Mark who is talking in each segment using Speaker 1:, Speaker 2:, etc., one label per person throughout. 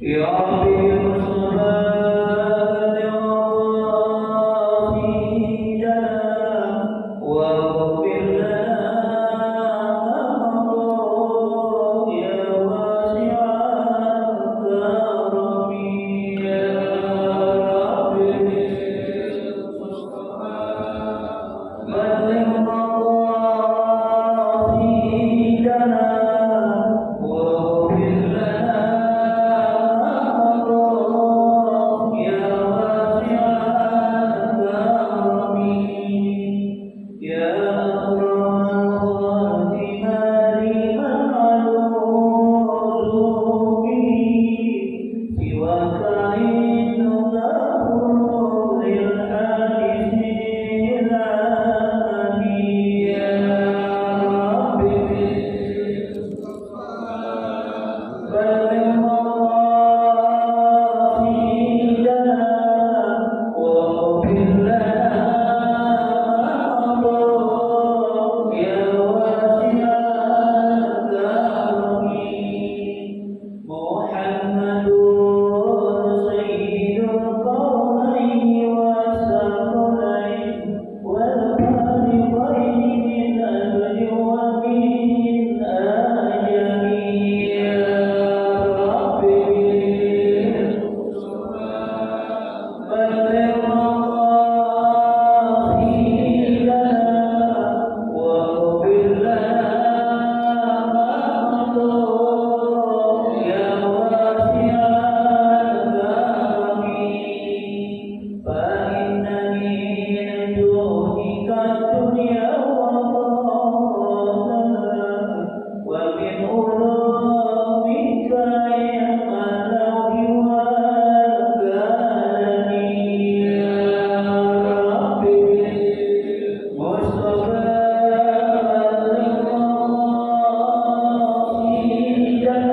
Speaker 1: يا ربي المصطفى بلغ رصيدنا واغفر لنا ما مضى يا واسع الكرم يا ربي المصطفى بلغ رصيدنا واغفر لنا يا واسع الكرم يا أكرم الخلق مالكا علوم سواك عندك كل الحادثين يا ربي بلغ مقاصدنا واغفر لنا ما مضى يا واسع الكرم محمد سيد القومين والثقلين والفارقين من أجل ومن أجل يا ربي بلغ مقاصدنا واغفر لنا ما مضى يا واسع الكرم فإنني نجوتك الدنيا وضرتها ومن علومك علم اللوح والقلم يا ربي مصطفى بلغ مقاصدنا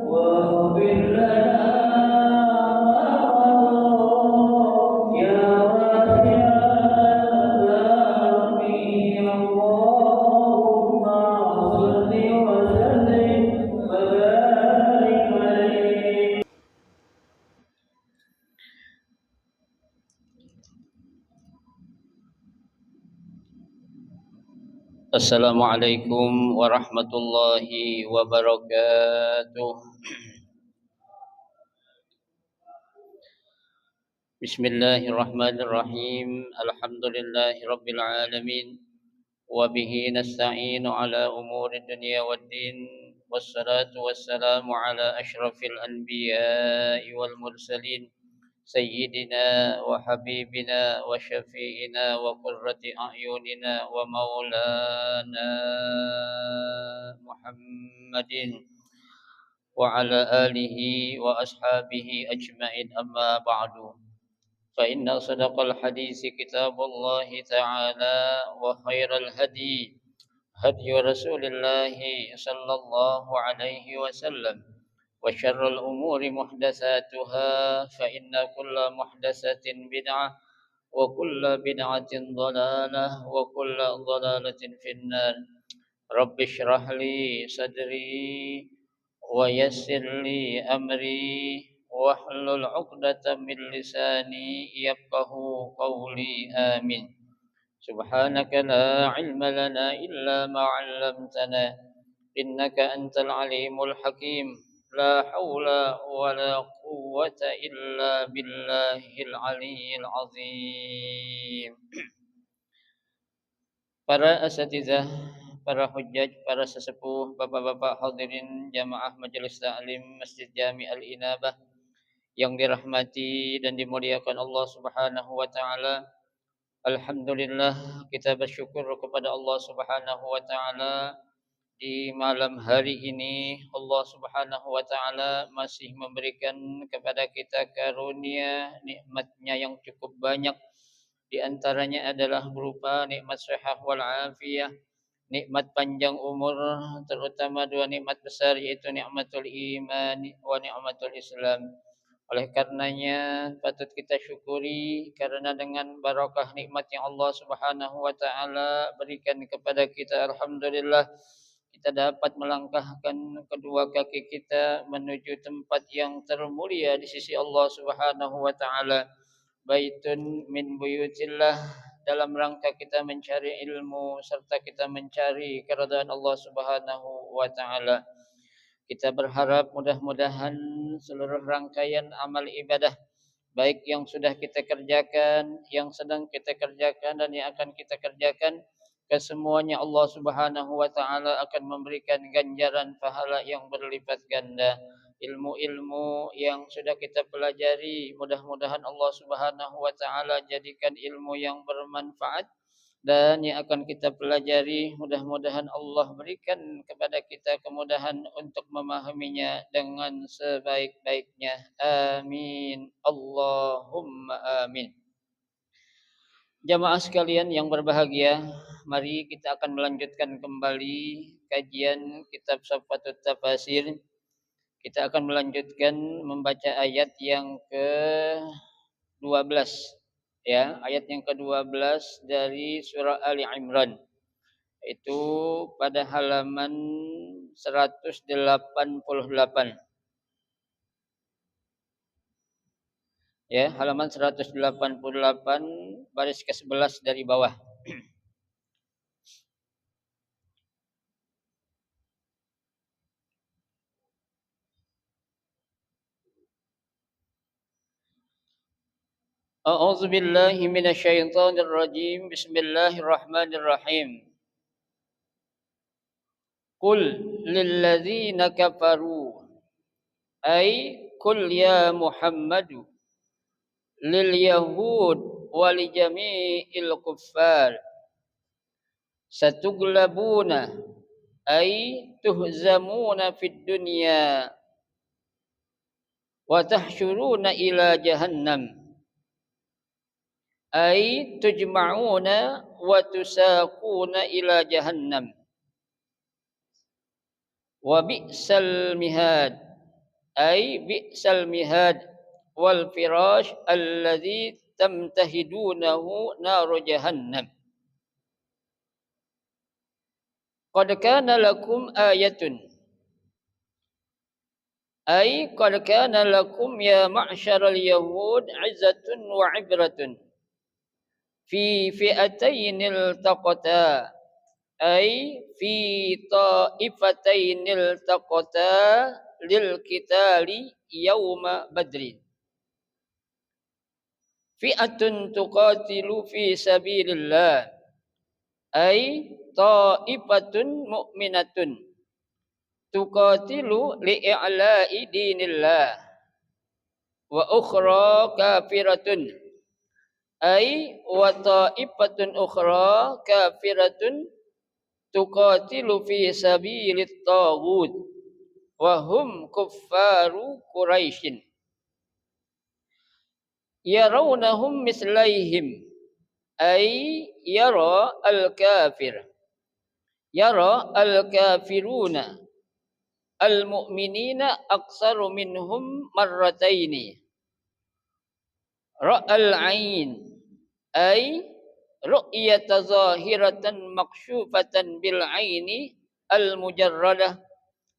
Speaker 1: واغفر لنا ما مضى يا واسع الكرم اللهم صل وسلم وبارك عليه.
Speaker 2: Assalamualaikum warahmatullahi wabarakatuh. Bismillahirrahmanirrahim. Alhamdulillahi rabbil alamin. Wa bihi nasta'inu ala umuri dunya waddin. Wassalatu wassalamu ala asyrafil anbiya'i wal mursalin. سيدنا وحبيبنا وشفيعنا وقرة أعيننا ومولانا محمد وعلى آله وأصحابه أجمعين أما بعد فإن صدق الحديث كتاب الله تعالى وخير الهدي هدي رسول الله صلى الله عليه وسلم وشر الأمور محدثاتها فإن كل محدثة بدعة وكل بدعة ضلالة وكل ضلالة في النار رب اشرح لي صدري ويسر لي أمري واحلل عقدة من لساني يفقه قولي آمين سبحانك لا علم لنا إلا ما علمتنا إنك أنت العليم الحكيم لا حول ولا قوة إلا بالله العلي العظيم. Para asatizah, para hujjaj, para sesepuh, bapak-bapak hadirin jamaah majelis taklim Masjid Jami Al-Inabah yang dirahmati dan dimuliakan Allah Subhanahu wa taala. Alhamdulillah kita bersyukur kepada Allah Subhanahu wa taala di malam hari ini Allah Subhanahu wa taala masih memberikan kepada kita karunia nikmat-Nya yang cukup banyak. Di antaranya adalah berupa nikmat sehat wal afiyah, nikmat panjang umur, terutama dua nikmat besar yaitu nikmatul iman wa nikmatul Islam. Oleh karenanya patut kita syukuri karena dengan barakah nikmat yang Allah Subhanahu wa taala berikan kepada kita, alhamdulillah kita dapat melangkahkan kedua kaki kita menuju tempat yang termulia di sisi Allah Subhanahu wa taala, baitun min buyutillah, dalam rangka kita mencari ilmu serta kita mencari keridhaan Allah Subhanahu wa taala. Kita berharap mudah-mudahan seluruh rangkaian amal ibadah baik yang sudah kita kerjakan, yang sedang kita kerjakan dan yang akan kita kerjakan, kesemuanya Allah Subhanahu wa taala akan memberikan ganjaran pahala yang berlipat ganda. Ilmu-ilmu yang sudah kita pelajari, mudah-mudahan Allah Subhanahu wa taala jadikan ilmu yang bermanfaat, dan yang akan kita pelajari mudah-mudahan Allah berikan kepada kita kemudahan untuk memahaminya dengan sebaik-baiknya. Amin. Allahumma amin. Jamaah sekalian yang berbahagia, mari kita akan melanjutkan kembali kajian kitab Safatul Tafasir. Kita akan melanjutkan membaca ayat yang ke-12, ya, ayat yang ke-12 dari surah Ali Imran. Itu pada halaman 188. Ya, halaman 188 baris ke-11 dari bawah. A'udzu billahi minasyaitonir rajim. Bismillahirrahmanirrahim. Qul lil ladzina kafaru, ay qul ya Muhammadu lil yahud wa li jami'il kuffar satughlabuna ay tuhzamuna fid dunya wa tahsyuruna ila jahannam ay tujma'una wa tusaquna ila jahannam wa bi'sal mihad ay bi'sal mihad wal firash alladhi tamtahidunahu naru jahannam. Qad kana lakum ayatun ay qad kana lakum ya ma'syaral yahud 'izzatun wa 'ibratun fi fi'ataynil taqata ay fi ta'ifataynil taqata lil qitali yauma badrin. Fi'atun tuqatilu fi sabilillah ay ta'ifatun mu'minatun tuqatilu li'i'la'i dinillah wa ukhra kafiratun ay wa ta'ifatun ukhra kafiratun tuqatilu fi sabilit taghut wa hum kuffaru quraisyin yarawnahum mislaihim ay yara al-kafiruna al-mu'minina aqsaru minhum marrataini ra'al ain ay ru'yata zahiratan maksyufatan bil aini al-mujarradah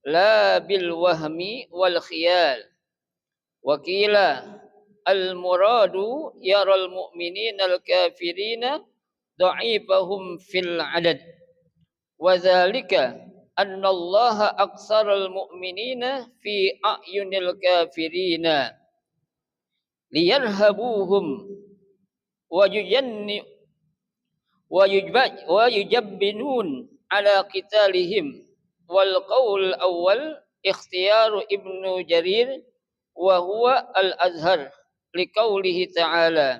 Speaker 2: la bil wahmi wal khiyal. Wa qila al-muradu yaral mu'minina al-kafirina dha'ifahum fil adad. Wa dzalika anna Allah aqsaral mu'minina fi a'yunil kafirina liyarhabuhum wa yujabbinun ala qitalihim. Wal qaul awal ikhtiyaru Ibnu Jarir wa huwa al-azhar liqaulihi ta'ala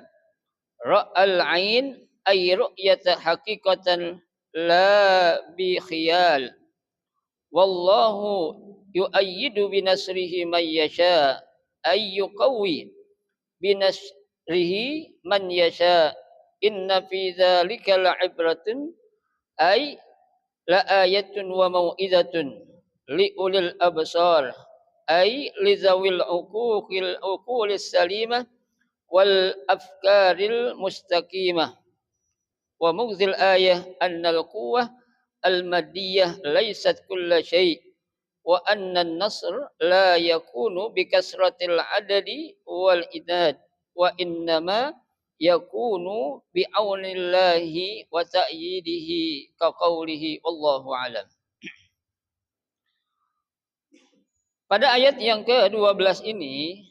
Speaker 2: ra'al ain ay ru'yata haqiqatan la bi khiyal wallahu yu'ayyidu binasrihi man yasha ay yuqawwi binasrihi man yasha inna fi dzalika la'ibratun ay la ayatun wa mau'izatun li ulil absar ay li zawil uqulis salimah wal afkaril mustaqimah. Wa mughzil ayah annal quwwah al-madiyah laysat kulla syai' wa anna an-nasr la yakunu bi kasratil adadi wal idad wa innama yakunu bi aunillahi wa ta'yidihi ka qaulihi wallahu alam. Pada ayat yang ke-12 ini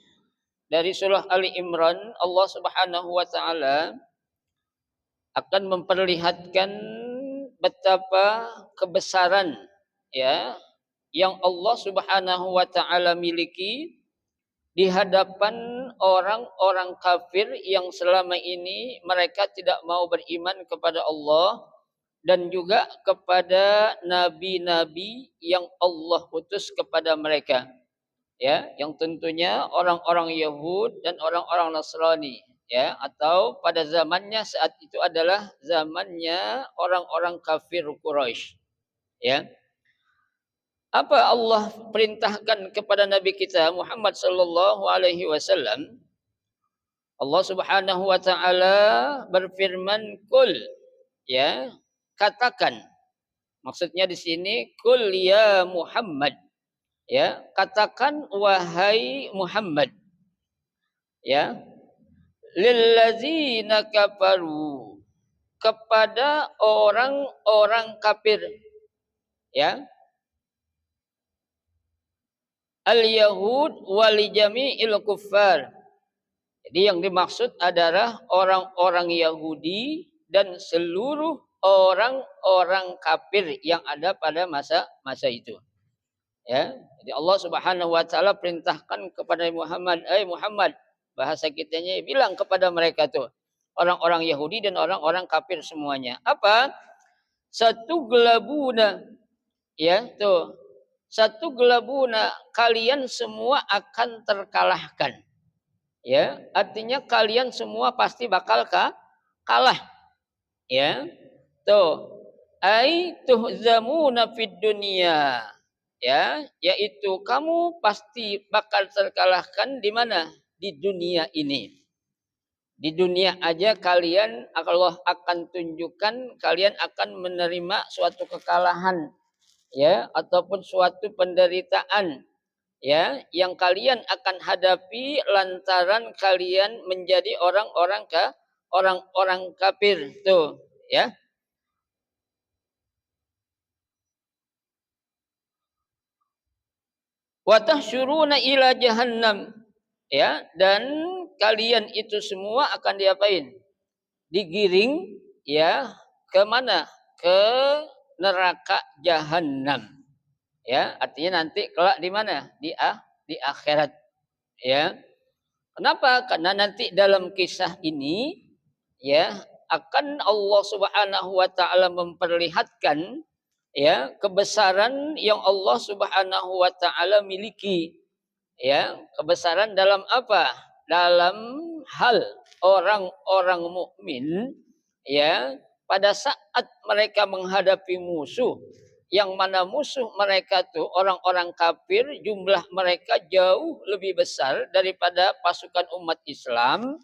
Speaker 2: dari surah Ali Imran, Allah Subhanahu wa taala akan memperlihatkan betapa kebesaran ya yang Allah Subhanahu wa taala miliki di hadapan orang-orang kafir yang selama ini mereka tidak mau beriman kepada Allah dan juga kepada nabi-nabi yang Allah utus kepada mereka. Ya, yang tentunya orang-orang Yahud dan orang-orang Nasrani, ya, atau pada zamannya saat itu adalah zamannya orang-orang kafir Quraisy, ya. Apa Allah perintahkan kepada Nabi kita Muhammad sallallahu alaihi wasallam? Allah Subhanahu wa taala berfirman, "Qul," ya, katakan. Maksudnya di sini, "Qul ya Muhammad." Ya, katakan wahai Muhammad. Ya, lillazina kafaru, kepada orang-orang kafir. Ya, al-yahud wal jami'il kuffar. Jadi yang dimaksud adalah orang-orang Yahudi dan seluruh orang-orang kafir yang ada pada masa itu. Ya, jadi Allah Subhanahu wa taala perintahkan kepada Muhammad, Muhammad, bahasa kitanya bilang kepada mereka tuh, orang-orang Yahudi dan orang-orang kafir semuanya. Apa? Satu gelabuna, ya, tuh. Satu gelabuna, kalian semua akan terkalahkan. Ya, artinya kalian semua pasti bakal kalah. Ya. Tuh. Ai tuhzamuna fid dunya. Ya, yaitu kamu pasti bakal terkalahkan di mana? Di dunia ini. Di dunia aja kalian Allah akan tunjukkan kalian akan menerima suatu kekalahan, ya, ataupun suatu penderitaan, ya, yang kalian akan hadapi lantaran kalian menjadi orang-orang kafir tuh, ya. Wa tahsyuruna ila jahannam, ya, dan kalian itu semua akan diapain? Digiring, ya, ke mana? Ke neraka jahanam. Ya, artinya nanti kelak di mana? Di akhirat, ya. Kenapa? Karena nanti dalam kisah ini, ya, akan Allah Subhanahu wa taala memperlihatkan, ya, kebesaran yang Allah Subhanahu wa taala miliki. Ya, kebesaran dalam apa? Dalam hal orang-orang mukmin, ya, pada saat mereka menghadapi musuh, yang mana musuh mereka tuh orang-orang kafir, jumlah mereka jauh lebih besar daripada pasukan umat Islam.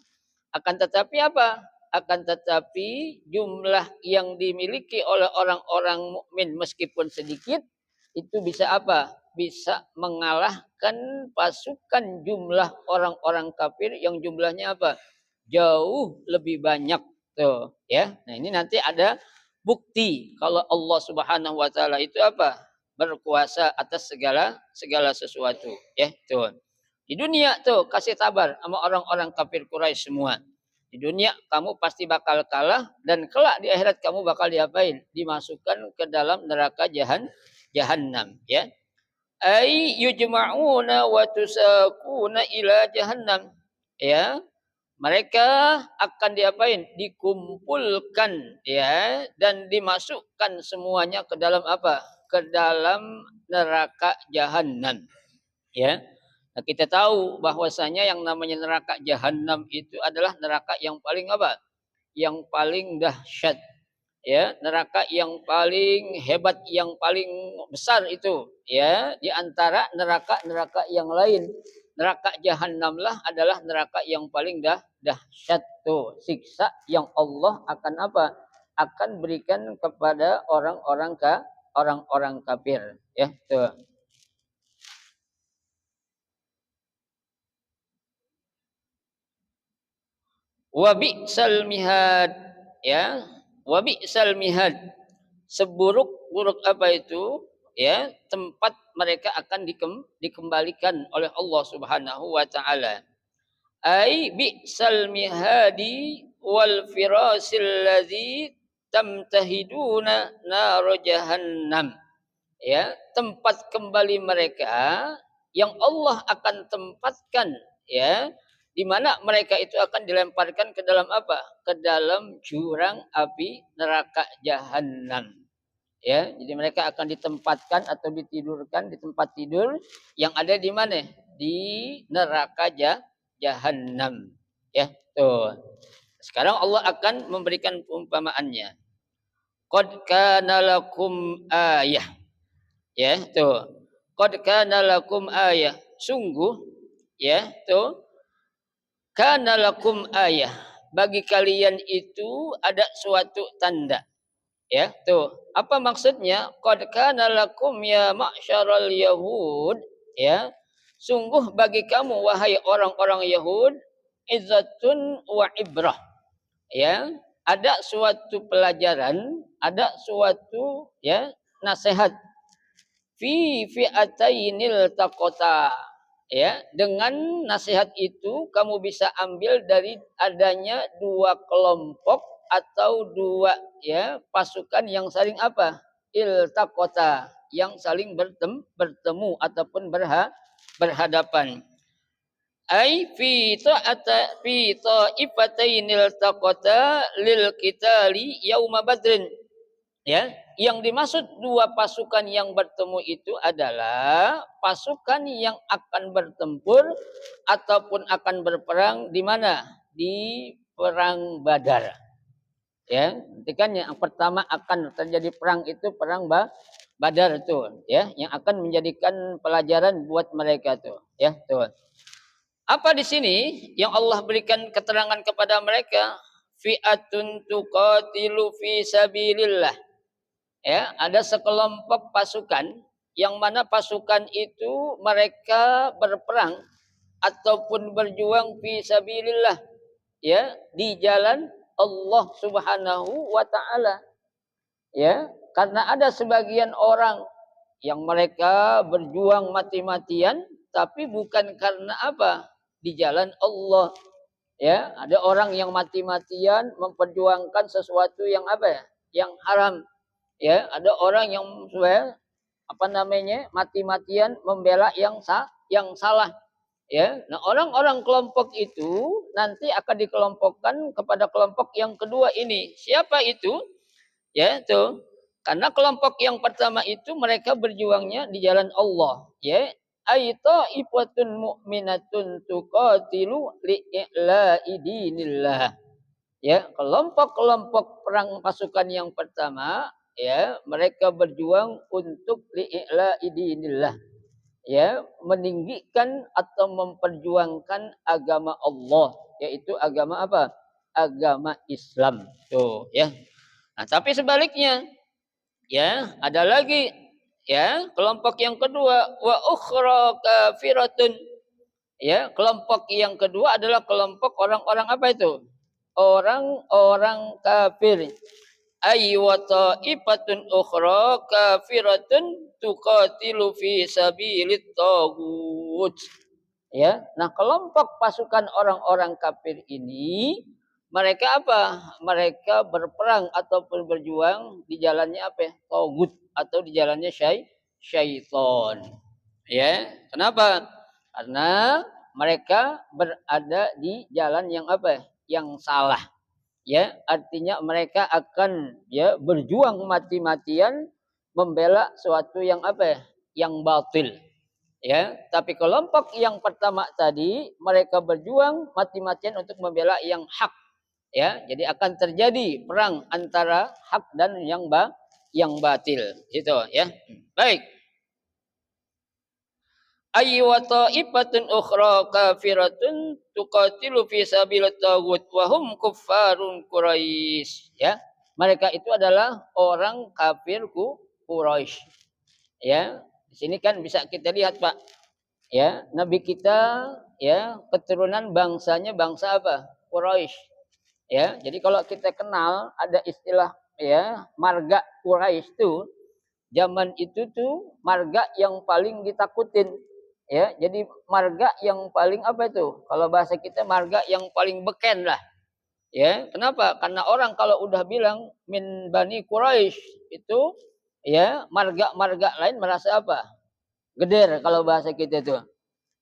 Speaker 2: Akan tetapi apa? Akan tetapi jumlah yang dimiliki oleh orang-orang mukmin meskipun sedikit itu bisa apa? Bisa mengalahkan pasukan jumlah orang-orang kafir yang jumlahnya apa? Jauh lebih banyak tuh, ya. Nah, ini nanti ada bukti kalau Allah Subhanahu wa taala itu apa? Berkuasa atas segala sesuatu, ya, tuh. Di dunia tuh kasih kabar sama orang-orang kafir Quraisy semua. Di dunia kamu pasti bakal kalah dan kelak di akhirat kamu bakal diapain? Dimasukkan ke dalam neraka jahannam, ya. Ai yujma'una wa tusaquna ila jahannam. Ya. Mereka akan diapain? Dikumpulkan, ya, dan dimasukkan semuanya ke dalam apa? Ke dalam neraka jahannam, ya. Nah, kita tahu bahwasanya yang namanya neraka jahanam itu adalah neraka yang paling apa? Yang paling dahsyat. Ya, neraka yang paling hebat, yang paling besar itu, ya, di antara neraka-neraka yang lain. Neraka jahanamlah adalah neraka yang paling dahsyat tuh, siksa yang Allah akan apa? akan berikan kepada orang-orang kafir. Ya, tuh. Wa bi'sal mihad, ya. Wa bi'sal mihad. Seburuk-buruk apa itu? Ya, tempat mereka akan dikembalikan oleh Allah Subhanahu wa taala. Ai bi'sal mihadi wal firasil ladzi tamtahiduna nar jahannam. Ya, tempat kembali mereka yang Allah akan tempatkan, ya, di mana mereka itu akan dilemparkan ke dalam apa? Ke dalam jurang api neraka jahanam. Ya, jadi mereka akan ditempatkan atau ditidurkan di tempat tidur yang ada di mana? Di neraka jahanam. Ya, tuh. Sekarang Allah akan memberikan perumpamaannya. Qad kana lakum ayah. Ya, tuh. Qad kana lakum ayah. Sungguh, ya, tuh. Kana lakum ayah. Bagi kalian itu ada suatu tanda. Ya, tuh. Apa maksudnya? Qad kana lakum ya ma'syaral yahud, ya. Sungguh bagi kamu wahai orang-orang Yahud izzatun wa ibrah. Ya, ada suatu pelajaran, ada suatu ya nasihat fi fi'atainil taqota. Ya, dengan nasihat itu kamu bisa ambil dari adanya dua kelompok atau dua ya pasukan yang saling apa? Iltaqota, yang saling bertemu ataupun berhadapan. Ai fi ta'ifatainil taqata lil qitali yauma badrin. Ya, yang dimaksud dua pasukan yang bertemu itu adalah pasukan yang akan bertempur ataupun akan berperang di mana? Di perang Badar. Ya, nanti kan yang pertama akan terjadi perang itu perang Badar itu, ya, yang akan menjadikan pelajaran buat mereka tuh, ya, tuh. Apa di sini yang Allah berikan keterangan kepada mereka? Fi'atun tuqatilu fi sabilillah. Ya, ada sekelompok pasukan yang mana pasukan itu mereka berperang ataupun berjuang fi sabilillah, ya, di jalan Allah Subhanahu wa taala. Ya, karena ada sebagian orang yang mereka berjuang mati-matian tapi bukan karena apa? Di jalan Allah. Ya, ada orang yang mati-matian memperjuangkan sesuatu yang apa ya? Yang haram. Ya, ada orang yang apa namanya? Mati-matian membela yang salah. Ya, nah orang-orang kelompok itu nanti akan dikelompokkan kepada kelompok yang kedua ini. Siapa itu? Ya, itu. Karena kelompok yang pertama itu mereka berjuangnya di jalan Allah, ya. Aita ifatun mu'minatun tuqatilu li'ila'i dinillah. Ya, kelompok-kelompok perang pasukan yang pertama, ya, mereka berjuang untuk li'ila'i dinillah. Ya, meninggikan atau memperjuangkan agama Allah, yaitu agama apa? Agama Islam. Tuh, ya. Nah, tapi sebaliknya, ya, ada lagi, ya, kelompok yang kedua, wa ukhra kafiratun. Ya, kelompok yang kedua adalah kelompok orang-orang apa itu? Orang-orang kafir. Ay wa ta'ifatun ukhra kafiratun tuqatilu fi sabilit taghut. Ya, nah kelompok pasukan orang-orang kafir ini mereka apa? Mereka berperang ataupun berjuang di jalannya apa? Taghut atau di jalannya syaitan. Ya, kenapa? Karena mereka berada di jalan yang apa? Yang salah. Ya, artinya mereka akan ya berjuang mati-matian membela suatu yang apa? Yang batil. Ya, tapi kelompok yang pertama tadi mereka berjuang mati-matian untuk membela yang hak. Ya, jadi akan terjadi perang antara hak dan yang batil. Itu ya. Baik. Ay wa ta'ifatun ukhra kafiratun tuqatilu fi sabilit taghut wa hum kuffarun Quraisy. Ya. Mereka itu adalah orang kafir Quraisy. Ya, di sini kan bisa kita lihat Pak. Ya, Nabi kita ya keturunan bangsanya bangsa apa? Quraisy. Ya, jadi kalau kita kenal ada istilah ya marga Quraisy itu zaman itu tuh marga yang paling ditakutin. Ya, jadi marga yang paling apa itu? Kalau bahasa kita marga yang paling beken lah. Ya, kenapa? Karena orang kalau udah bilang min Bani Quraisy itu ya marga-marga lain merasa apa? Geder kalau bahasa kita tuh.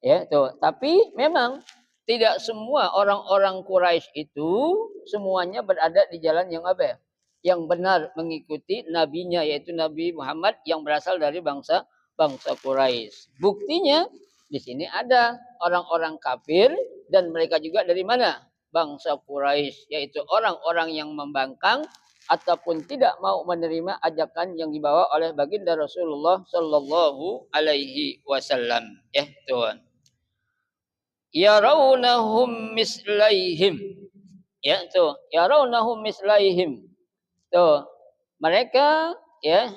Speaker 2: Ya, tuh. Tapi memang tidak semua orang-orang Quraisy itu semuanya berada di jalan yang apa ya? Yang benar mengikuti nabinya yaitu Nabi Muhammad yang berasal dari bangsa Quraisy. Buktinya di sini ada orang-orang kafir dan mereka juga dari mana? Bangsa Quraisy, yaitu orang-orang yang membangkang ataupun tidak mau menerima ajakan yang dibawa oleh baginda Rasulullah Sallallahu Alaihi Wasallam. Ya, tuan. Yarawnahum mislaihim. Ya, tuh. Yarawnahum mislaihim. Tuh. Mereka ya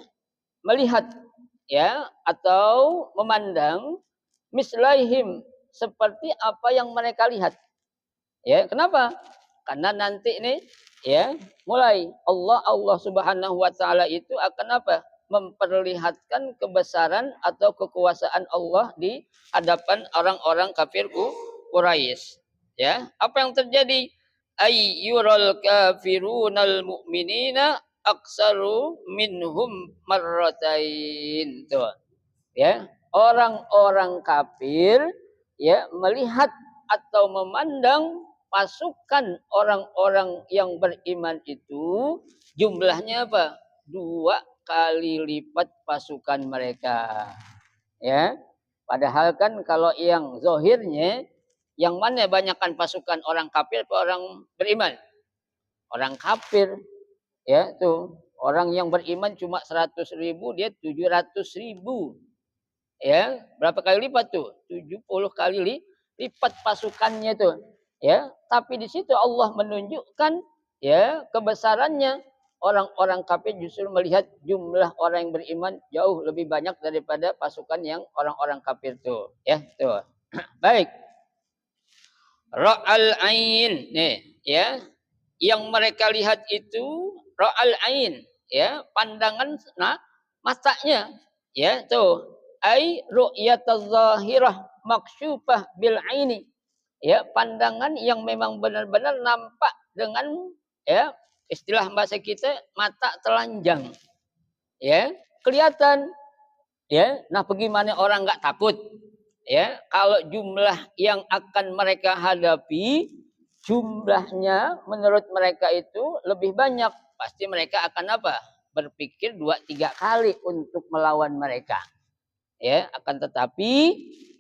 Speaker 2: melihat ya atau memandang mislaihim seperti apa yang mereka lihat. Ya, kenapa? Karena nanti ini ya mulai Allah Subhanahu wa taala itu akan apa? Memperlihatkan kebesaran atau kekuasaan Allah di hadapan orang-orang kafir Quraisy. Ya, apa yang terjadi? Ayyural kafirunal mu'minina aksaru minhum marratain. Tuh. Ya, orang-orang kafir ya melihat atau memandang pasukan orang-orang yang beriman itu jumlahnya apa? 2 kali lipat pasukan mereka. Ya. Padahal kan kalau yang zohirnya yang mana banyakkan pasukan orang kafir atau orang beriman? Orang kafir. Ya, tuh. Orang yang beriman cuma 100.000, dia 700.000. Ya, berapa kali lipat tuh? 70 kali lipat pasukannya tuh. Ya, tapi di situ Allah menunjukkan ya kebesarannya. Orang-orang kafir justru melihat jumlah orang yang beriman jauh lebih banyak daripada pasukan yang orang-orang kafir tuh. Ya, tuh. Baik. Ra'al ain. Nih, ya. Yang mereka lihat itu ra'al ain, ya, pandangan matanya. Ya, tuh. Ai ru'yataz zahirah maksyufah bil aini. Ya, pandangan yang memang benar-benar nampak dengan ya, istilah bahasa kita mata telanjang. Ya, kelihatan. Ya, nah bagaimana orang nggak takut? Ya, kalau jumlah yang akan mereka hadapi jumlahnya menurut mereka itu lebih banyak, pasti mereka akan apa? Berpikir 2-3 kali untuk melawan mereka. Ya, akan tetapi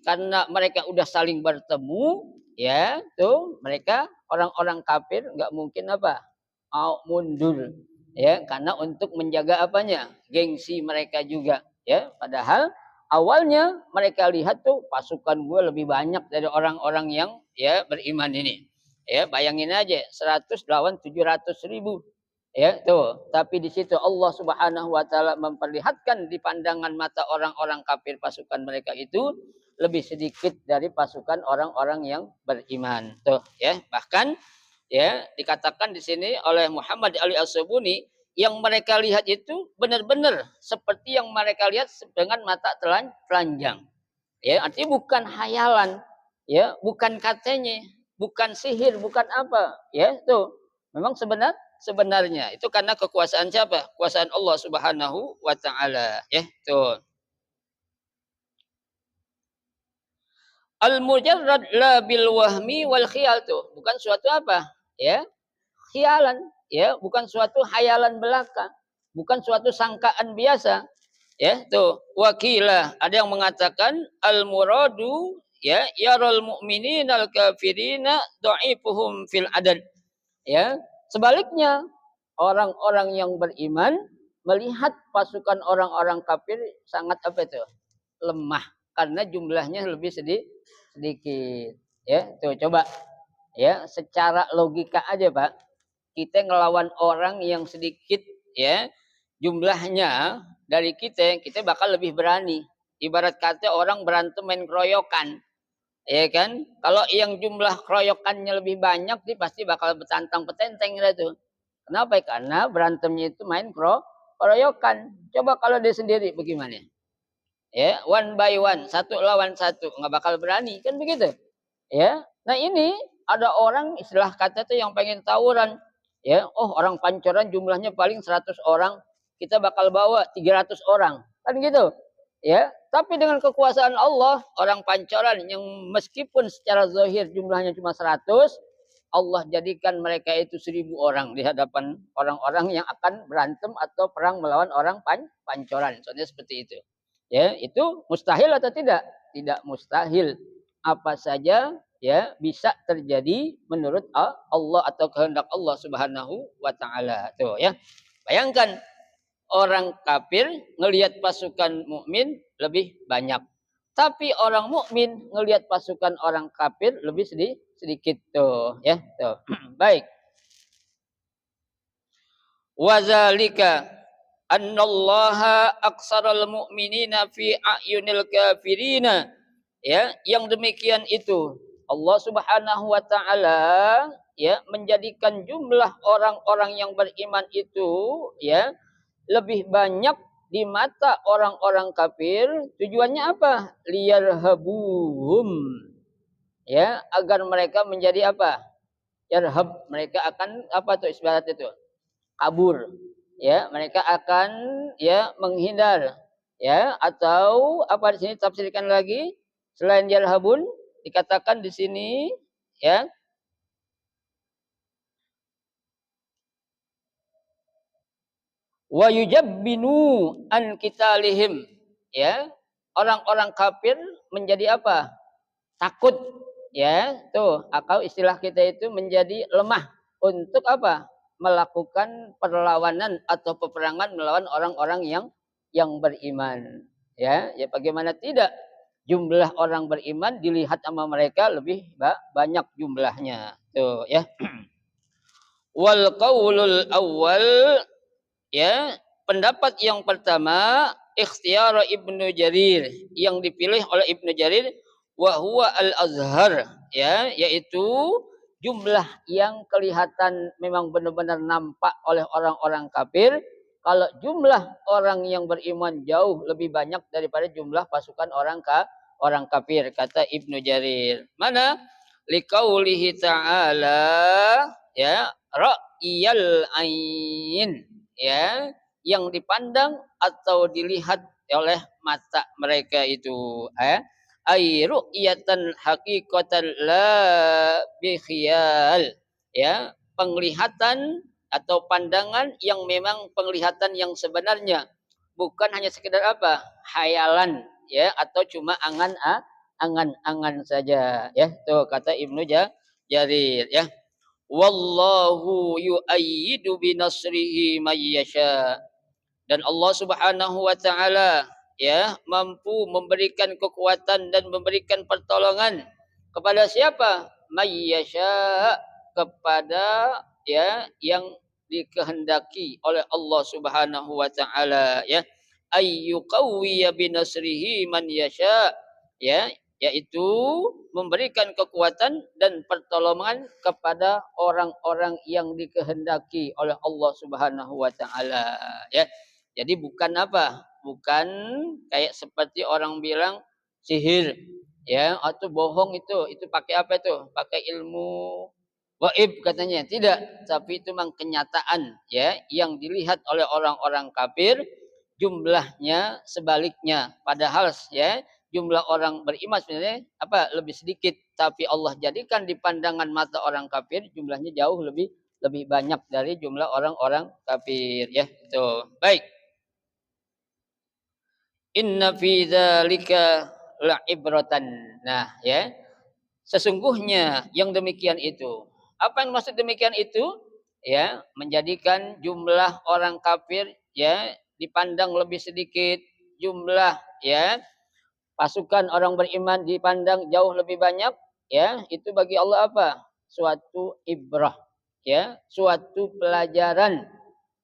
Speaker 2: karena mereka udah saling bertemu, ya, tuh mereka orang-orang kafir nggak mungkin apa? Mau mundur. Ya, karena untuk menjaga apanya? Gengsi mereka juga, ya. Padahal awalnya mereka lihat tuh pasukan gue lebih banyak dari orang-orang yang ya beriman ini. Ya, bayangin aja 100 lawan 700.000. Ya, tuh. Tapi di situ Allah Subhanahu wa taala memperlihatkan di pandangan mata orang-orang kafir pasukan mereka itu lebih sedikit dari pasukan orang-orang yang beriman. Tuh, ya. Bahkan ya dikatakan di sini oleh Muhammad Ali As-Subuni yang mereka lihat itu benar-benar seperti yang mereka lihat dengan mata telanjang. Ya, artinya bukan hayalan, ya, bukan katanya, bukan sihir, bukan apa, ya, tuh. Memang sebenarnya itu karena kekuasaan siapa? Kekuasaan Allah Subhanahu wa taala, ya, tuh. Al mujarrad la bil wahmi wal khiyal tuh, bukan suatu apa? Ya, khialan, ya, bukan suatu hayalan belaka, bukan suatu sangkaan biasa. Ya, tuh. Wakilah, ada yang mengatakan al muradu ya yarul mu'minina al kafirina dha'ifuhum fil adad. Ya, sebaliknya orang-orang yang beriman melihat pasukan orang-orang kafir sangat apa itu? Lemah karena jumlahnya lebih sedikit. Ya, tuh coba ya secara logika aja, Pak. kita ngelawan orang yang sedikit ya jumlahnya dari kita bakal lebih berani. Ibarat kata orang berantem main keroyokan, ya kan? Kalau yang jumlah keroyokannya lebih banyak, dia pasti bakal betantang petenteng gitu. Kenapa? Karena berantemnya itu main keroyokan. Coba kalau dia sendiri bagaimana? Ya, one by one, satu lawan satu, nggak bakal berani, kan begitu? Ya, nah ini ada orang istilah kata tuh yang pengen tawuran, ya, oh orang Pancoran jumlahnya paling 100 orang, kita bakal bawa 300 orang, kan gitu, ya. Tapi dengan kekuasaan Allah, orang Pancoran yang meskipun secara zahir jumlahnya cuma 100, Allah jadikan mereka itu 1000 orang di hadapan orang-orang yang akan berantem atau perang melawan orang Pancoran. Soalnya seperti itu. Ya, itu mustahil atau tidak? Tidak mustahil. Apa saja ya bisa terjadi menurut Allah atau kehendak Allah Subhanahu wa taala. Tuh ya. Bayangkan orang kafir ngelihat pasukan mukmin lebih banyak. Tapi orang mukmin ngelihat pasukan orang kafir lebih sedikit tuh ya. Tuh. Baik. Wazalika annallaha aksaral mu'minina fi a'yunil kafirina. Ya, yang demikian itu Allah Subhanahu wa taala ya menjadikan jumlah orang-orang yang beriman itu ya lebih banyak di mata orang-orang kafir. Tujuannya apa? Liyarhabuhum. Ya, agar mereka menjadi apa? Yarhab, mereka akan apa tuh ibarat itu? Kabur. Ya, mereka akan ya menghindar. Ya, atau apa di sini tafsirkan lagi selain yarhabun dikatakan di sini ya wa yujabbinu an kitalihim, ya, orang-orang kafir menjadi apa? Takut, ya, tuh atau istilah kita itu menjadi lemah untuk apa? Melakukan perlawanan atau peperangan melawan orang-orang yang beriman, ya. Ya bagaimana tidak, jumlah orang beriman dilihat sama mereka lebih banyak jumlahnya tuh ya. Wal qaulul awal, ya, pendapat yang pertama ikhtiyar Ibnu Jarir, yang dipilih oleh Ibnu Jarir wa huwa al-azhar, ya, yaitu jumlah yang kelihatan memang benar-benar nampak oleh orang-orang kafir. Kalau jumlah orang yang beriman jauh lebih banyak daripada jumlah pasukan orang kafir, kata Ibnu Jarir. Mana? Liqaulihi ta'ala, ya, ra'iyal ain, ya, yang dipandang atau dilihat oleh mata mereka itu, ay ru'yatan haqiqatan la bikhiyal, ya, penglihatan atau pandangan yang memang penglihatan yang sebenarnya, bukan hanya sekedar apa? Hayalan, ya, atau cuma angan-angan saja, ya. Tuh kata Ibnu Jarir, ya. Wallahu yu'ayyidu binasrihi may yasha. Dan Allah Subhanahu wa taala ya mampu memberikan kekuatan dan memberikan pertolongan kepada siapa? May yasha, kepada ya yang dikehendaki oleh Allah Subhanahu wa taala, ya. Ayyuqawwiya binasrihi man yasha, ya, yaitu memberikan kekuatan dan pertolongan kepada orang-orang yang dikehendaki oleh Allah Subhanahu wa taala, ya. Jadi bukan apa? Bukan kayak seperti orang bilang sihir, ya, atau bohong itu pakai apa itu? Pakai ilmu gaib katanya. Tidak, tapi itu memang kenyataan, ya, yang dilihat oleh orang-orang kafir jumlahnya sebaliknya. Padahal ya jumlah orang beriman sebenarnya apa lebih sedikit, tapi Allah jadikan di pandangan mata orang kafir jumlahnya jauh lebih banyak dari jumlah orang-orang kafir, ya. Itu baik. Inna fi dzalika la'ibratan. Nah, ya. Sesungguhnya yang demikian itu. Apa yang maksud demikian itu? Ya, menjadikan jumlah orang kafir ya dipandang lebih sedikit, jumlah ya pasukan orang beriman dipandang jauh lebih banyak, ya. Itu bagi Allah apa? Suatu ibrah. ya, suatu pelajaran,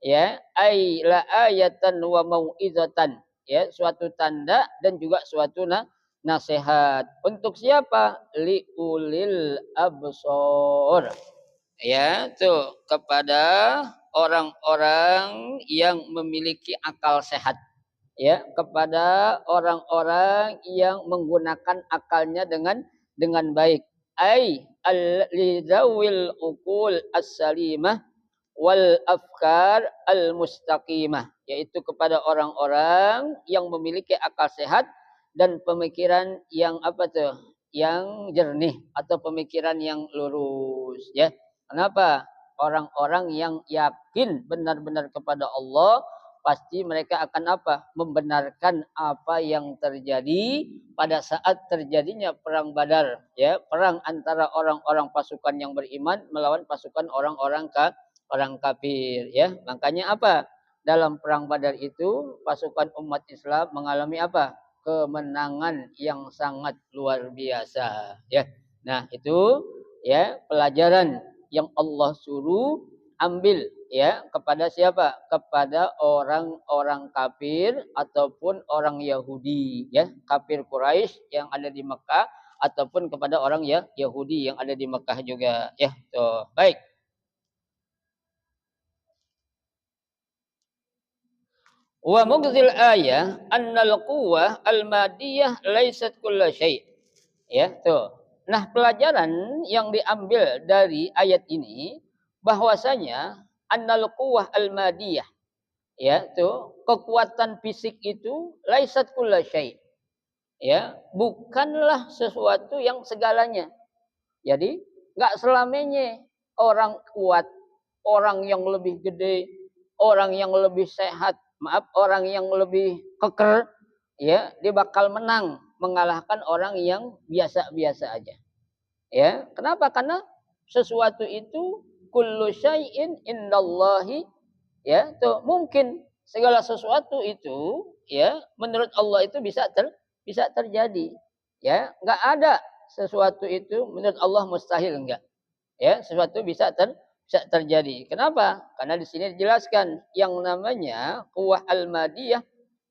Speaker 2: ya, ai la ayatan wa mau'izatan, ya, suatu tanda dan juga suatu nasihat. Untuk siapa? Liulil absor. Ya, tuh kepada orang-orang yang memiliki akal sehat. Ya, kepada orang-orang yang menggunakan akalnya dengan baik. Ai al lidawil uqul as-salimah wal afkar al mustaqimah, yaitu kepada orang-orang yang memiliki akal sehat dan pemikiran yang apa tuh, yang jernih atau pemikiran yang lurus, ya. Kenapa? Orang-orang yang yakin benar-benar kepada Allah, pasti mereka akan apa, membenarkan apa yang terjadi pada saat terjadinya perang Badar, ya, perang antara orang-orang pasukan yang beriman melawan pasukan orang kafir, ya. Makanya apa? Dalam perang Badar itu pasukan umat Islam mengalami apa? Kemenangan yang sangat luar biasa, ya. Nah, itu ya pelajaran yang Allah suruh ambil, ya, kepada siapa? Kepada orang-orang kafir ataupun orang Yahudi, ya, kafir Quraisy yang ada di Mekah ataupun kepada orang ya Yahudi yang ada di Mekah juga, ya. Tuh, baik. Wa mughzil ayah annal quwwah al-madiyah laisat kulla syai'. Ya, tuh. Nah, pelajaran yang diambil dari ayat ini bahwasanya annal quwwah al-madiyah, ya, tuh, kekuatan fisik itu laisat kulla syai'. Ya, bukanlah sesuatu yang segalanya. Jadi, enggak selamanya orang kuat, orang yang lebih gede, orang yang lebih sehat, maaf, orang yang lebih keker, ya, dia bakal menang mengalahkan orang yang biasa-biasa aja. Ya, kenapa? Karena sesuatu itu kullu syai'in indallahi, ya, tuh, mungkin segala sesuatu itu, ya, menurut Allah itu bisa terjadi. Ya, enggak ada sesuatu itu menurut Allah mustahil, enggak. Ya, sesuatu bisa terjadi. Kenapa? Karena di sini dijelaskan yang namanya quwwah al-madiyah,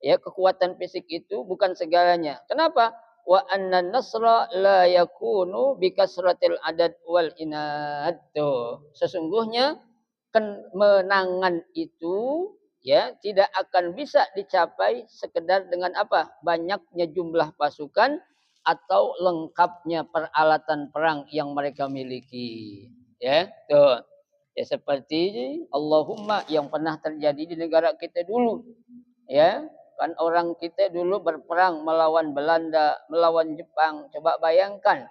Speaker 2: ya, kekuatan fisik itu bukan segalanya. Kenapa? Wa anna nasra la yakunu bi kasratil adad wal inad. Tuh, sesungguhnya kemenangan itu, ya, tidak akan bisa dicapai sekedar dengan apa? Banyaknya jumlah pasukan atau lengkapnya peralatan perang yang mereka miliki. Ya, tuh. Ya, seperti Allahumma yang pernah terjadi di negara kita dulu. Ya, kan orang kita dulu berperang melawan Belanda, melawan Jepang. Coba bayangkan,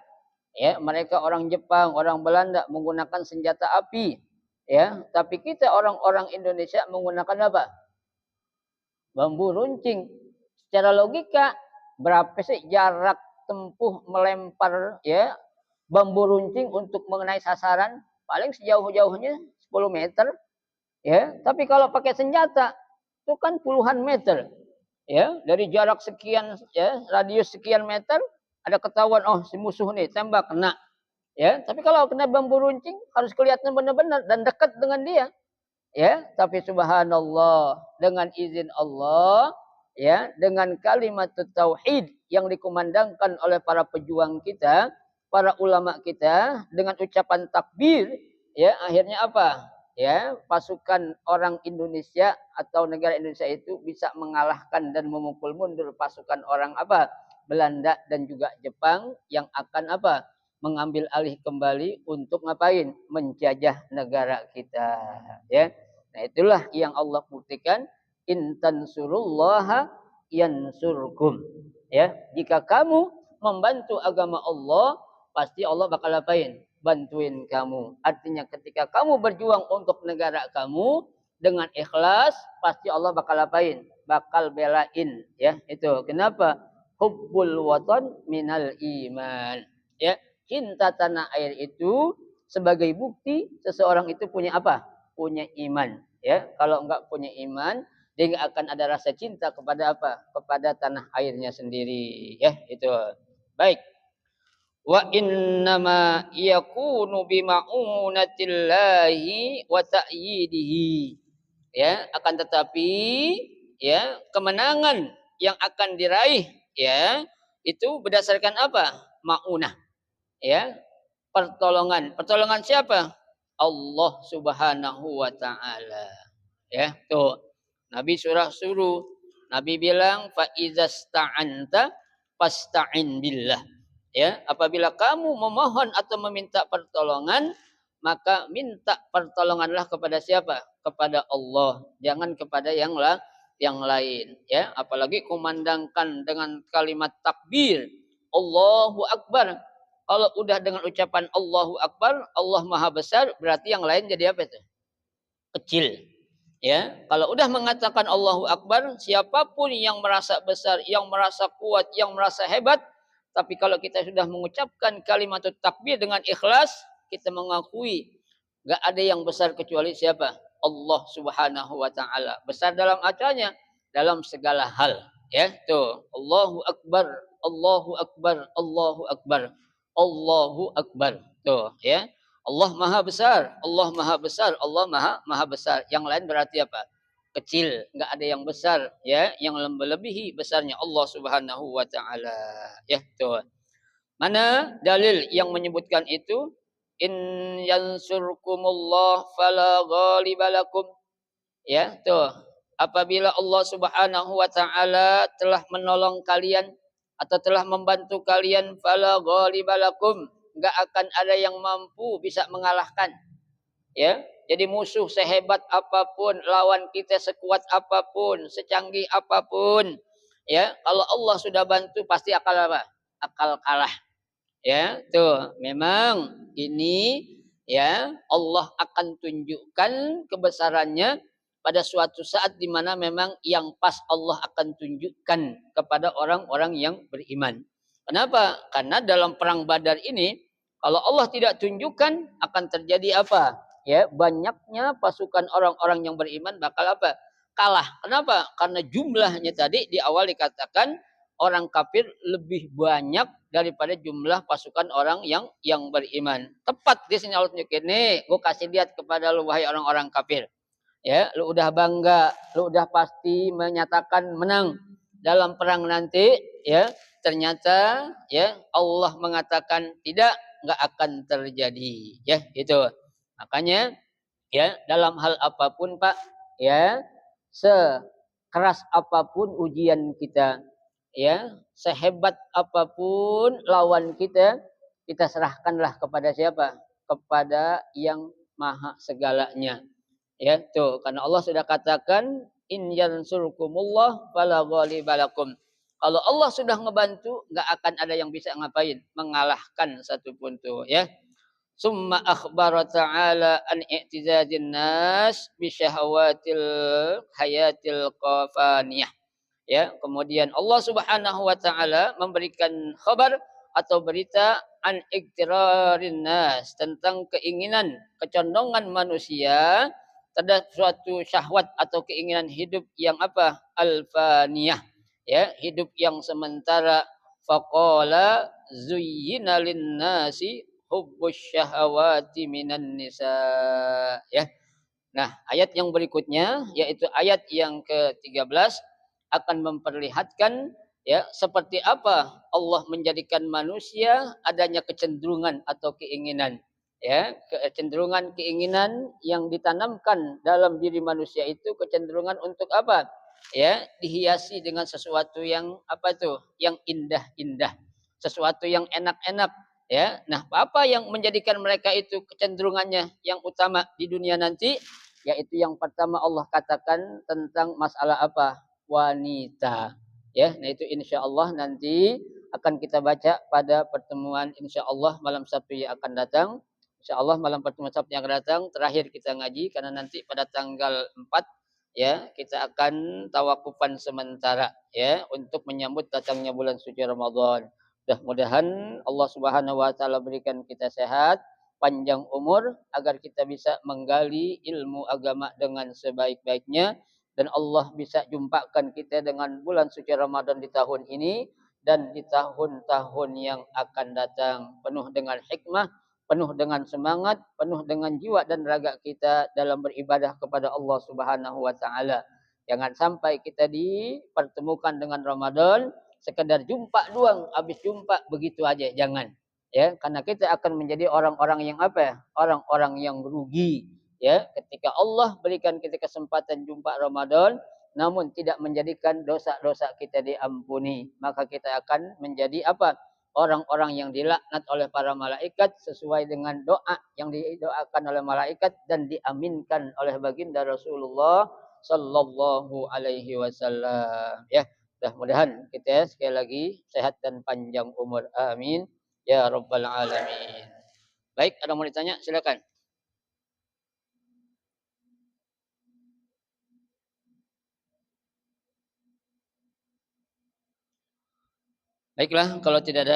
Speaker 2: ya, mereka orang Jepang, orang Belanda menggunakan senjata api, ya, tapi kita orang-orang Indonesia menggunakan apa? Bambu runcing. Secara logika, berapa sih jarak tempuh melempar, ya, bambu runcing untuk mengenai sasaran? Paling sejauh-jauhnya 10 meter, ya. Tapi kalau pakai senjata itu kan puluhan meter, ya. Dari jarak sekian, ya, radius sekian meter ada ketahuan, oh, si musuh nih, tembak kena. Ya, tapi kalau kena bambu runcing harus kelihatan benar-benar dan dekat dengan dia. Ya, tapi subhanallah, dengan izin Allah, ya, dengan kalimat tauhid yang dikumandangkan oleh para pejuang kita, para ulama kita, dengan ucapan takbir, ya, akhirnya apa? Ya, pasukan orang Indonesia atau negara Indonesia itu bisa mengalahkan dan memukul mundur pasukan orang apa? Belanda dan juga Jepang yang akan apa? Mengambil alih kembali untuk ngapain? Menjajah negara kita, ya. Nah, itulah yang Allah buktikan, in tansurullaha yansurkum. Ya, jika kamu membantu agama Allah, pasti Allah bakal apain? Bantuin kamu. Artinya ketika kamu berjuang untuk negara kamu dengan ikhlas, pasti Allah bakal apain? Bakal belain, ya. Itu. Kenapa? Hubbul watan minal iman. Ya, cinta tanah air itu sebagai bukti seseorang itu punya apa? Punya iman, ya. Kalau enggak punya iman, dia enggak akan ada rasa cinta kepada apa? Kepada tanah airnya sendiri, ya. Itu. Baik. wa innama yakunu bima'unatillahi wa ta'yidihi. Ya, akan tetapi ya, kemenangan yang akan diraih ya, itu berdasarkan apa? Maunah, ya, pertolongan. Pertolongan siapa? Allah Subhanahu wa taala. Ya, tuh. Nabi suruh. Nabi bilang fa izasta'anta fasta'in billah. Ya, apabila kamu memohon atau meminta pertolongan, maka minta pertolonganlah kepada siapa? Kepada Allah, jangan kepada yang lain, ya. Apalagi kumandangkan dengan kalimat takbir, Allahu Akbar. Kalau udah dengan ucapan Allahu Akbar, Allah Maha Besar, berarti yang lain jadi apa itu? Kecil. Ya, kalau udah mengatakan Allahu Akbar, siapapun yang merasa besar, yang merasa kuat, yang merasa hebat, tapi kalau kita sudah mengucapkan kalimat takbir dengan ikhlas, kita mengakui gak ada yang besar kecuali siapa? Allah Subhanahu wa taala. Besar dalam acaranya, dalam segala hal, ya. Tuh, Allahu Akbar, Allahu Akbar, Allahu Akbar. Allahu Akbar. Tuh, ya. Allah Maha Besar, Allah Maha Besar, Allah Maha Besar. Yang lain berarti apa? Kecil, nggak ada yang besar, ya. Yang melebihi besarnya Allah Subhanahu wa taala. Ya, tuh. Mana dalil yang menyebutkan itu? In yansurkumullah fala ghaliba. Ya, tuh. Apabila Allah Subhanahu wa taala telah menolong kalian atau telah membantu kalian, fala ghaliba, enggak akan ada yang mampu bisa mengalahkan. Ya. Jadi musuh sehebat apapun, lawan kita sekuat apapun, secanggih apapun, ya, kalau Allah sudah bantu pasti akal apa? Akal kalah. Ya, tuh. Memang ini, ya, Allah akan tunjukkan kebesarannya pada suatu saat di mana memang yang pas Allah akan tunjukkan kepada orang-orang yang beriman. Kenapa? Karena dalam perang Badar ini kalau Allah tidak tunjukkan akan terjadi apa? Ya, banyaknya pasukan orang-orang yang beriman bakal apa? Kalah. Kenapa? Karena jumlahnya tadi di awal dikatakan orang kafir lebih banyak daripada jumlah pasukan orang yang beriman. Tepat di sini Allah tunjukin, nih, gue kasih lihat kepada lu wahai orang-orang kafir. Ya, lu udah bangga, lu udah pasti menyatakan menang dalam perang nanti, ya. Ternyata ya Allah mengatakan tidak, nggak akan terjadi, ya, itu. Makanya ya dalam hal apapun Pak, ya, sekeras apapun ujian kita, ya, sehebat apapun lawan kita serahkanlah kepada siapa? Kepada yang maha segalanya. Ya, tuh, karena Allah sudah katakan in yansurkumullah fala ghalibalakum. Kalau Allah sudah ngebantu, enggak akan ada yang bisa ngapain? Mengalahkan satupun tuh, ya. Summa akhbara ta'ala an i'tizazin nas bi syahawatil hayatil qafaniyah. Ya, kemudian Allah Subhanahu wa taala memberikan khabar atau berita an iktirarin nas tentang keinginan, kecondongan manusia terhadap suatu syahwat atau keinginan hidup yang apa? Alfaniyah. Ya, hidup yang sementara. Faqala zuyyina lin-nasi hubbus syahawati minan nisa. Ya. Nah, ayat yang berikutnya yaitu ayat yang ke-13 akan memperlihatkan ya seperti apa Allah menjadikan manusia adanya kecenderungan atau keinginan, ya, kecenderungan keinginan yang ditanamkan dalam diri manusia itu kecenderungan untuk apa? Ya, dihiasi dengan sesuatu yang apa tuh? Yang indah-indah, sesuatu yang enak-enak, ya. Nah, apa yang menjadikan mereka itu kecenderungannya yang utama di dunia nanti? Yaitu yang pertama Allah katakan tentang masalah apa? Wanita. Ya, nah itu insya Allah nanti akan kita baca pada pertemuan insya Allah malam Sabtu yang akan datang. Insya Allah malam pertemuan Sabtu yang akan datang terakhir kita ngaji karena nanti pada tanggal 4 ya kita akan tawakufan sementara ya untuk menyambut datangnya bulan suci Ramadan. Mudah-mudahan Allah Subhanahu wa taala berikan kita sehat, panjang umur agar kita bisa menggali ilmu agama dengan sebaik-baiknya dan Allah bisa jumpakan kita dengan bulan suci Ramadan di tahun ini dan di tahun-tahun yang akan datang, penuh dengan hikmah, penuh dengan semangat, penuh dengan jiwa dan raga kita dalam beribadah kepada Allah Subhanahu wa taala. Jangan sampai kita dipertemukan dengan Ramadan sekedar jumpa doang, habis jumpa begitu aja, jangan. Ya, karena kita akan menjadi orang-orang yang apa ya? Orang-orang yang rugi. Ya, ketika Allah berikan kita kesempatan jumpa Ramadan, namun tidak menjadikan dosa-dosa kita diampuni, maka kita akan menjadi apa? Orang-orang yang dilaknat oleh para malaikat sesuai dengan doa yang didoakan oleh malaikat dan diaminkan oleh baginda Rasulullah sallallahu alaihi wasallam. Ya, mudah-mudahan kita sekali lagi sehat dan panjang umur. Amin ya rabbal alamin. Baik, ada mau ditanya? Silakan. Baiklah, kalau tidak ada